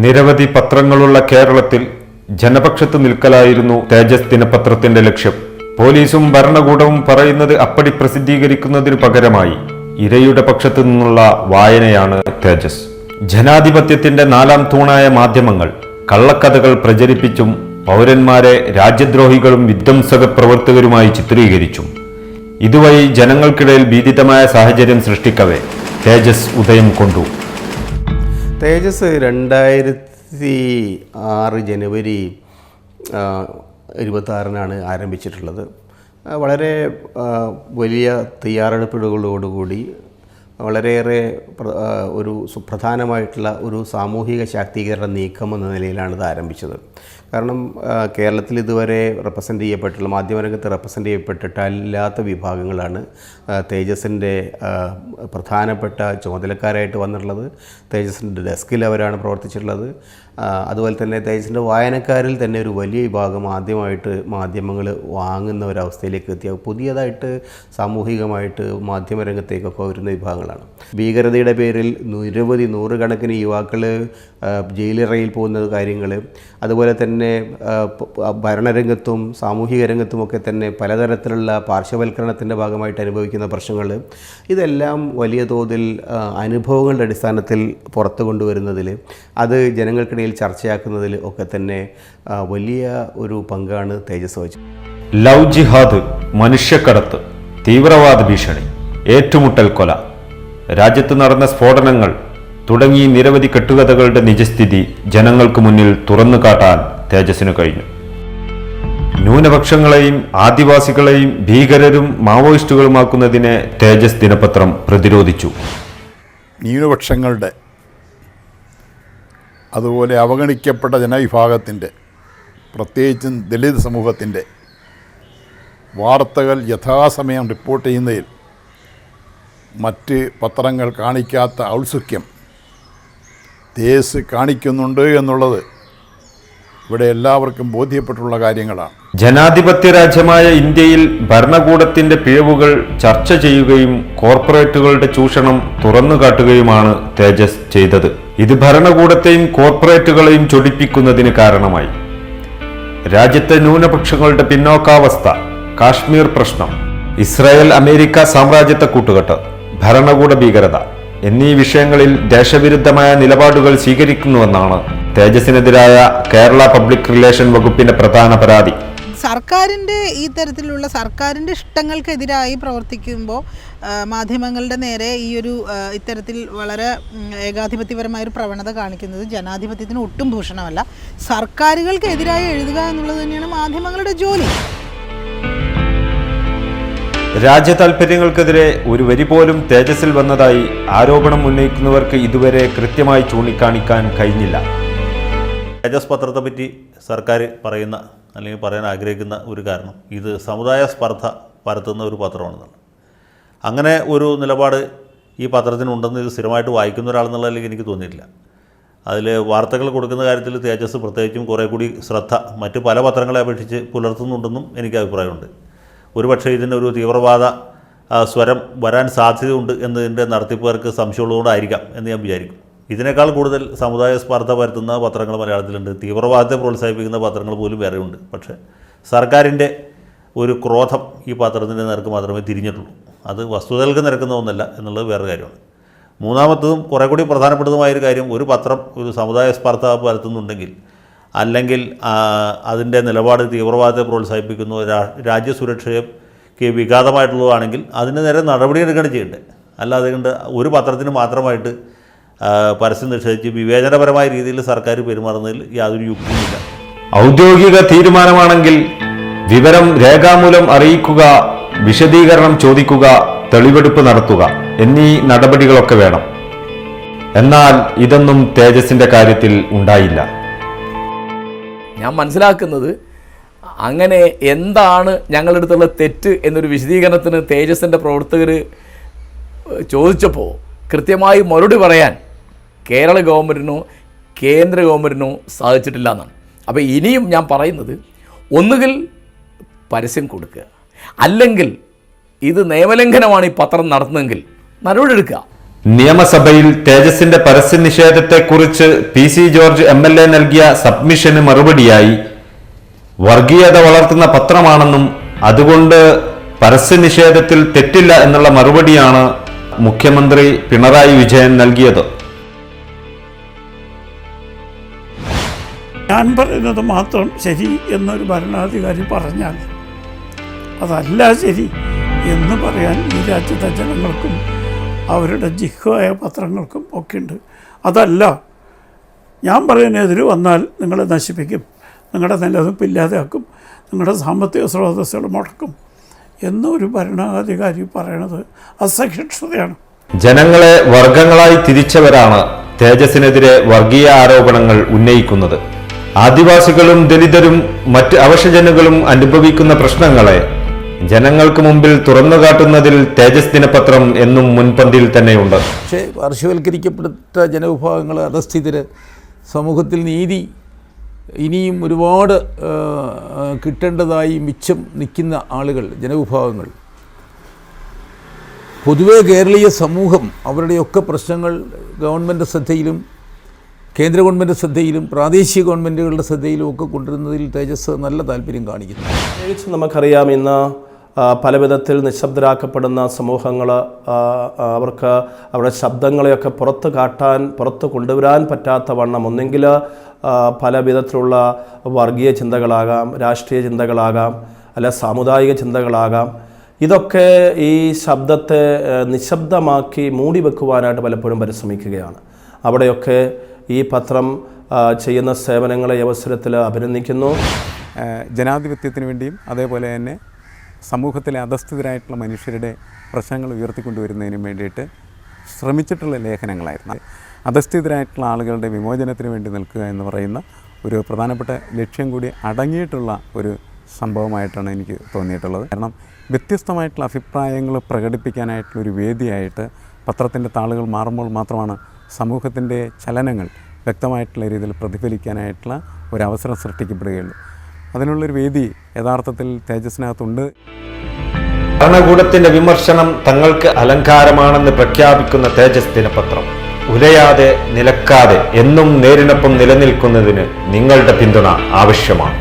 നിരവധി പത്രങ്ങളുള്ള കേരളത്തിൽ ജനപക്ഷത്ത് നിൽക്കലായിരുന്നു തേജസ് ദിനപത്രത്തിന്റെ ലക്ഷ്യം. പോലീസും ഭരണകൂടവും പറയുന്നത് അപ്പടി പ്രസിദ്ധീകരിക്കുന്നതിനു പകരമായി ഇരയുടെ പക്ഷത്തു നിന്നുള്ള വായനയാണ് തേജസ്. ജനാധിപത്യത്തിന്റെ നാലാം തൂണായ മാധ്യമങ്ങൾ കള്ളക്കഥകൾ പ്രചരിപ്പിച്ചും പൗരന്മാരെ രാജ്യദ്രോഹികളും വിധ്വംസക പ്രവർത്തകരുമായി ചിത്രീകരിച്ചും ഇതുവഴി ജനങ്ങൾക്കിടയിൽ ഭീതിതമായ സാഹചര്യം സൃഷ്ടിക്കവേ തേജസ് ഉദയം കൊണ്ടു. തേജസ് 2006 ജനുവരി 26 ആരംഭിച്ചിട്ടുള്ളത്. വളരെ വലിയ തയ്യാറെടുപ്പുകളോടുകൂടി വളരെയേറെ ഒരു സുപ്രധാനമായിട്ടുള്ള ഒരു സാമൂഹിക ശാക്തീകരണ നീക്കം എന്ന നിലയിലാണ് ഇത് ആരംഭിച്ചത്. കാരണം കേരളത്തിൽ ഇതുവരെ റെപ്രസെൻ്റ് ചെയ്യപ്പെട്ടുള്ള മാധ്യമരംഗത്ത് റെപ്രസെൻ്റ് ചെയ്യപ്പെട്ടിട്ടില്ലാത്ത വിഭാഗങ്ങളാണ് തേജസിൻ്റെ പ്രധാനപ്പെട്ട ചുമതലക്കാരായിട്ട് വന്നിട്ടുള്ളത്. തേജസിൻ്റെ ഡെസ്കിൽ അവരാണ് പ്രവർത്തിച്ചിട്ടുള്ളത്. അതുപോലെ തന്നെ തേജസിൻ്റെ വായനക്കാരിൽ തന്നെ ഒരു വലിയ വിഭാഗം ആദ്യമായിട്ട് മാധ്യമങ്ങൾ വാങ്ങുന്ന ഒരവസ്ഥയിലേക്ക് എത്തിയ പുതിയതായിട്ട് സാമൂഹികമായിട്ട് മാധ്യമരംഗത്തേക്കൊക്കെ വരുന്ന വിഭാഗങ്ങളാണ്. ഭീകരതയുടെ പേരിൽ നിരവധി നൂറുകണക്കിന് യുവാക്കൾ ജയിലിറയിൽ പോകുന്ന കാര്യങ്ങൾ, അതുപോലെ തന്നെ ഭരണരംഗത്തും സാമൂഹിക രംഗത്തുമൊക്കെ തന്നെ പലതരത്തിലുള്ള പാർശ്വവൽക്കരണത്തിൻ്റെ ഭാഗമായിട്ട് അനുഭവിക്കുന്ന പ്രശ്നങ്ങൾ, ഇതെല്ലാം വലിയ തോതിൽ അനുഭവങ്ങളുടെ അടിസ്ഥാനത്തിൽ പുറത്തു കൊണ്ടുവരുന്നതിൽ, അത് ജനങ്ങൾക്കിടയിൽ ചർച്ചയാക്കുന്നതിൽ ഒക്കെ തന്നെ വലിയ ഒരു പങ്കാണ് തേജസ് വഹിച്ചത്. ലവ് ജിഹാദ്, മനുഷ്യക്കടത്ത്, തീവ്രവാദ ഭീഷണി, ഏറ്റുമുട്ടൽ കൊല, രാജ്യത്ത് നടന്ന സ്ഫോടനങ്ങൾ തുടങ്ങി നിരവധി കെട്ടുകഥകളുടെ നിജസ്ഥിതി ജനങ്ങൾക്ക് മുന്നിൽ തുറന്നു കാട്ടാൻ തേജസിന് കഴിഞ്ഞു. ന്യൂനപക്ഷങ്ങളെയും ആദിവാസികളെയും ഭീകരരും മാവോയിസ്റ്റുകളുമാക്കുന്നതിനെ തേജസ് ദിനപത്രം പ്രതിരോധിച്ചു. ന്യൂനപക്ഷങ്ങളുടെ അതുപോലെ അവഗണിക്കപ്പെട്ട ജനവിഭാഗത്തിൻ്റെ, പ്രത്യേകിച്ചും ദളിത് സമൂഹത്തിൻ്റെ വാർത്തകൾ യഥാസമയം റിപ്പോർട്ട് ചെയ്യുന്നതിൽ മറ്റ് പത്രങ്ങൾ കാണിക്കാത്ത ഔത്സുക്യം തേജസ് കാണിക്കുന്നുണ്ട് എന്നുള്ളത് ഇവിടെ എല്ലാവർക്കും ബോധ്യപ്പെട്ടുള്ള കാര്യങ്ങളാണ്. ജനാധിപത്യ രാജ്യമായ ഇന്ത്യയിൽ ഭരണകൂടത്തിന്റെ പിഴവുകൾ ചർച്ച ചെയ്യുകയും കോർപ്പറേറ്റുകളുടെ ചൂഷണം തുറന്നുകാട്ടുകയുമാണ് തേജസ് ചെയ്തത്. ഇത് ഭരണകൂടത്തെയും കോർപ്പറേറ്റുകളെയും ചൊടിപ്പിക്കുന്നതിന് കാരണമായി. രാജ്യത്തെ ന്യൂനപക്ഷങ്ങളുടെ പിന്നോക്കാവസ്ഥ, കാശ്മീർ പ്രശ്നം, ഇസ്രായേൽ അമേരിക്ക സാമ്രാജ്യത്വ കൂട്ടുകെട്ട്, ഭരണകൂട ഭീകരത എന്നീ വിഷയങ്ങളിൽ ദേശവിരുദ്ധമായ നിലപാടുകൾ സ്വീകരിക്കുന്നുവെന്നാണ് തേജസിനെതിരായ കേരള പബ്ലിക് റിലേഷൻ വകുപ്പിന്റെ പ്രധാന പരാതി. സർക്കാരിൻ്റെ ഈ തരത്തിലുള്ള സർക്കാരിൻ്റെ ഇഷ്ടങ്ങൾക്കെതിരായി പ്രവർത്തിക്കുമ്പോൾ മാധ്യമങ്ങളുടെ നേരെ ഇത്തരത്തിൽ വളരെ ഏകാധിപത്യപരമായൊരു പ്രവണത കാണിക്കുന്നത് ജനാധിപത്യത്തിന് ഒട്ടും ഭൂഷണമല്ല. സർക്കാരുകൾക്കെതിരായി എഴുതുക എന്നുള്ളത് തന്നെയാണ് മാധ്യമങ്ങളുടെ ജോലി. രാജ്യ താൽപര്യങ്ങൾക്കെതിരെ ഒരു വരി പോലും തേജസിൽ വന്നതായി ആരോപണം ഉന്നയിക്കുന്നവർക്ക് ഇതുവരെ കൃത്യമായി ചൂണ്ടിക്കാണിക്കാൻ കഴിഞ്ഞില്ല. തേജസ് പത്രത്തെ പറ്റി സർക്കാർ പറയുന്ന അല്ലെങ്കിൽ പറയാൻ ആഗ്രഹിക്കുന്ന ഒരു കാരണം ഇത് സമുദായ സ്പർദ്ധ പരത്തുന്ന ഒരു പത്രമാണെന്നാണ്. അങ്ങനെ ഒരു നിലപാട് ഈ പത്രത്തിനുണ്ടെന്ന് ഇത് സ്ഥിരമായിട്ട് വായിക്കുന്ന ഒരാളെന്നുള്ളതിലേക്ക് എനിക്ക് തോന്നിയിട്ടില്ല. അതിൽ വാർത്തകൾ കൊടുക്കുന്ന കാര്യത്തിൽ തേജസ് പ്രത്യേകിച്ചും കുറേ കൂടി ശ്രദ്ധ മറ്റ് പല പത്രങ്ങളെ അപേക്ഷിച്ച് പുലർത്തുന്നുണ്ടെന്നും എനിക്ക് അഭിപ്രായമുണ്ട്. ഒരുപക്ഷെ ഇതിനൊരു തീവ്രവാദ സ്വരം വരാൻ സാധ്യതയുണ്ട് എന്നതിൻ്റെ നടത്തിപ്പുകാർക്ക് സംശയമുള്ളതുകൊണ്ടായിരിക്കാം എന്ന് ഞാൻ വിചാരിക്കും. ഇതിനേക്കാൾ കൂടുതൽ സമുദായ സ്പർദ്ധ പരത്തുന്ന പത്രങ്ങൾ മലയാളത്തിലുണ്ട്. തീവ്രവാദത്തെ പ്രോത്സാഹിപ്പിക്കുന്ന പത്രങ്ങൾ പോലും വേറെയുണ്ട്. പക്ഷേ സർക്കാരിൻ്റെ ഒരു ക്രോധം ഈ പത്രത്തിൻ്റെ നേർക്ക് മാത്രമേ തിരിഞ്ഞിട്ടുള്ളൂ. അത് വസ്തുതകൾക്ക് നിരക്കുന്ന ഒന്നല്ല എന്നുള്ളത് വേറൊരു കാര്യമാണ്. മൂന്നാമത്തതും കുറേ കൂടി പ്രധാനപ്പെട്ടതുമായൊരു കാര്യം, ഒരു പത്രം ഒരു സമുദായ സ്പർദ്ധ പരത്തുന്നുണ്ടെങ്കിൽ അല്ലെങ്കിൽ അതിൻ്റെ നിലപാട് തീവ്രവാദത്തെ പ്രോത്സാഹിപ്പിക്കുന്നു, രാജ്യസുരക്ഷയ്ക്ക് വിഘാതമായിട്ടുള്ളതാണെങ്കിൽ അതിന് നേരെ നടപടിയെടുക്കുകയാണ് ചെയ്യേണ്ടത്. അല്ലാതെ കൊണ്ട് ഒരു പത്രത്തിന് മാത്രമായിട്ട് പരസ്യം നിഷേധിച്ച് വിവേചനപരമായ രീതിയിൽ സർക്കാർ പെരുമാറുന്നതിൽ യാതൊരു യുക്തിയുമില്ല. ഔദ്യോഗിക തീരുമാനമാണെങ്കിൽ വിവരം രേഖാമൂലം അറിയിക്കുക, വിശദീകരണം ചോദിക്കുക, തെളിവെടുപ്പ് നടത്തുക എന്നീ നടപടികളൊക്കെ വേണം. എന്നാൽ ഇതൊന്നും തേജസിന്റെ കാര്യത്തിൽ ഉണ്ടായില്ല. ഞാൻ മനസ്സിലാക്കുന്നത് അങ്ങനെ എന്താണ് ഞങ്ങളുടെ അടുത്തുള്ള തെറ്റ് എന്നൊരു വിശദീകരണത്തിന് തേജസിൻ്റെ പ്രവർത്തകർ ചോദിച്ചപ്പോൾ കൃത്യമായി മറുപടി പറയാൻ കേരള ഗവൺമെൻറ്റിനോ കേന്ദ്ര ഗവൺമെൻറ്റിനോ സാധിച്ചിട്ടില്ല എന്നാണ്. അപ്പോൾ ഇനിയും ഞാൻ പറയുന്നത്, ഒന്നുകിൽ പരസ്യം കൊടുക്കുക, അല്ലെങ്കിൽ ഇത് നിയമലംഘനമാണ് ഈ പത്രം നടത്തുന്നതെങ്കിൽ നടപടിയെടുക്കുക. നിയമസഭയിൽ തേജസിന്റെ പരസ്യ നിഷേധത്തെക്കുറിച്ച് PC ജോർജ് MLA നൽകിയ സബ്മിഷന് മറുപടിയായി വർഗീയത വളർത്തുന്ന പത്രമാണെന്നും അതുകൊണ്ട് പരസ്യ നിഷേധത്തിൽ തെറ്റില്ല എന്നുള്ള മറുപടിയാണ് മുഖ്യമന്ത്രി പിണറായി വിജയൻ നൽകിയത്. ഞാൻ പറയുന്നത് മാത്രം ശരി എന്നൊരു ഭരണാധികാരി പറഞ്ഞാൽ അതല്ല ശരി എന്ന് പറയാൻ ഈ രാജ്യത്തെ ജനങ്ങൾക്കും അവരുടെ ജിഹ്വായ പത്രങ്ങൾക്കും ഒക്കെ ഉണ്ട്. അതല്ല, ഞാൻ പറയുന്നതിന് വന്നാൽ നിങ്ങളെ നശിപ്പിക്കും, നിങ്ങളുടെ നിലനിൽപ്പ് ഇല്ലാതെയാക്കും, നിങ്ങളുടെ സാമ്പത്തിക സ്രോതസ്സുകൾ മുടക്കും എന്നൊരു ഭരണാധികാരി പറയണത് അസഹിഷ്ണുതയാണ്. ജനങ്ങളെ വർഗങ്ങളായി തിരിച്ചവരാണ് തേജസിനെതിരെ വർഗീയ ആരോപണങ്ങൾ ഉന്നയിക്കുന്നത്. ആദിവാസികളും ദലിതരും മറ്റ് അവശജനങ്ങളും അനുഭവിക്കുന്ന പ്രശ്നങ്ങളെ ജനങ്ങൾക്ക് മുമ്പിൽ തുറന്നുകാട്ടുന്നതിൽ തേജസ് ദിനപത്രം എന്നും മുൻപന്തിയിൽ തന്നെയുണ്ട്. പക്ഷേ പാർശ്വവൽക്കരിക്കപ്പെട്ട ജനവിഭാഗങ്ങൾ, അധസ്ഥിതര്, സമൂഹത്തിൽ നീതി ഇനിയും ഒരുപാട് കിട്ടേണ്ടതായി മിച്ചം നിൽക്കുന്ന ആളുകൾ, ജനവിഭാഗങ്ങൾ, പൊതുവേ കേരളീയ സമൂഹം അവരുടെയൊക്കെ പ്രശ്നങ്ങൾ ഗവൺമെൻറ് ശ്രദ്ധയിലും കേന്ദ്ര ഗവൺമെൻറ് ശ്രദ്ധയിലും പ്രാദേശിക ഗവൺമെൻറ്റുകളുടെ ശ്രദ്ധയിലും ഒക്കെ കൊണ്ടുവരുന്നതിൽ തേജസ് നല്ല താല്പര്യം കാണിക്കുന്നു. പ്രത്യേകിച്ച് നമുക്കറിയാം, ഇന്ന് പല വിധത്തിൽ നിശബ്ദരാക്കപ്പെടുന്ന സമൂഹങ്ങൾ, അവർക്ക് അവരുടെ ശബ്ദങ്ങളെയൊക്കെ പുറത്ത് കൊണ്ടുവരാൻ പറ്റാത്ത വണ്ണം ഒന്നെങ്കിൽ പല വിധത്തിലുള്ള വർഗീയ ചിന്തകളാകാം, രാഷ്ട്രീയ ചിന്തകളാകാം, അല്ല സാമുദായിക ചിന്തകളാകാം. ഇതൊക്കെ ഈ ശബ്ദത്തെ നിശബ്ദമാക്കി മൂടി വെക്കുവാനായിട്ട് പലപ്പോഴും പരിശ്രമിക്കുകയാണ്. അവിടെയൊക്കെ ഈ പത്രം ചെയ്യുന്ന സേവനങ്ങളെ ഈ അവസരത്തിൽ അഭിനന്ദിക്കുന്നു. ജനാധിപത്യത്തിന് വേണ്ടിയും അതേപോലെ തന്നെ സമൂഹത്തിലെ അധസ്ഥിതരായിട്ടുള്ള മനുഷ്യരുടെ പ്രശ്നങ്ങൾ ഉയർത്തിക്കൊണ്ടുവരുന്നതിനും വേണ്ടിയിട്ട് ശ്രമിച്ചിട്ടുള്ള ലേഖനങ്ങളായിരുന്നു. അധസ്ഥിതരായിട്ടുള്ള ആളുകളുടെ വിമോചനത്തിന് വേണ്ടി നിൽക്കുക എന്ന് പറയുന്ന ഒരു പ്രധാനപ്പെട്ട ലക്ഷ്യം കൂടി അടങ്ങിയിട്ടുള്ള ഒരു സംഭവമായിട്ടാണ് എനിക്ക് തോന്നിയിട്ടുള്ളത്. കാരണം വ്യത്യസ്തമായിട്ടുള്ള അഭിപ്രായങ്ങൾ പ്രകടിപ്പിക്കാനായിട്ടുള്ളൊരു വേദിയായിട്ട് പത്രത്തിൻ്റെ താളുകൾ മാറുമ്പോൾ മാത്രമാണ് സമൂഹത്തിൻ്റെ ചലനങ്ങൾ വ്യക്തമായിട്ടുള്ള രീതിയിൽ പ്രതിഫലിക്കാനായിട്ടുള്ള ഒരവസരം സൃഷ്ടിക്കപ്പെടുകയുള്ളൂ. അതിനുള്ളൊരു വേദി യഥാർത്ഥത്തിൽ തേജസ്സിനകത്തുണ്ട്. ഭരണകൂടത്തിന്റെ വിമർശനം തങ്ങൾക്ക് അലങ്കാരമാണെന്ന് പ്രഖ്യാപിക്കുന്ന തേജസ് ദിനപത്രം ഉലയാതെ നിലക്കാതെ എന്നും നേരിനൊപ്പം നിലനിൽക്കുന്നതിന് നിങ്ങളുടെ പിന്തുണ ആവശ്യമാണ്.